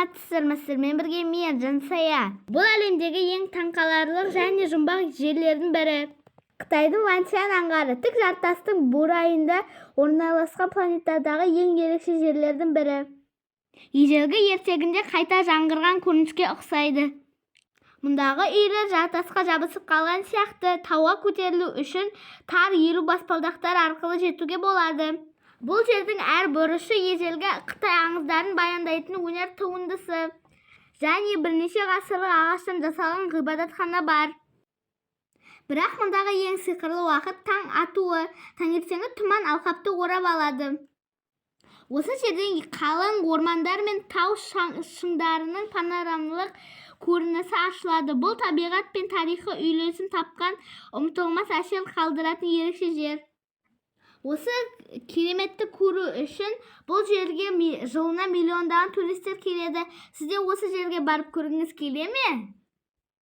саламатсыздармы? Сіздермен бірге мен Жансая. Бұл әлемдегі ең таңқаларлық және жұмбақ жерлердің бірі. Қытайдың Ланчан аңғары тік жартастың бурайында орналасқан планетадағы ең ерекше жерлердің бірі. Ежелгі ертегінде қайта жаңғырған көрініске ұқсайды. Мұндағы үйлер жартасқа жабысып қалған сияқты, тауға көтерілу үшін тар елу баспалдақтар арқылы жетуге болады. Бұл жердің әр бұрышы ежелгі Қытай аңыздарын баяндайтын өнер туындысы және бірнеше ғасырлық ағаштан жасалған ғибадатхана бар. Бірақ мұндағы ең сиқырлы уақыт таң атуы, таңертеңгі тұман алқапты орап алады. Осы жерден қалың ормандар мен тау шыңдарының панорамалық көрінісі ашылады. Бұл табиғат пен тарихы үйлесім тапқан ұмытылмас әсер қалдыратын ерекше жер. Осы кереметті көру үшін бұл жерге жылына миллиондаған туристер келеді. Сізде осы жерге барып көргіңіз келе ме?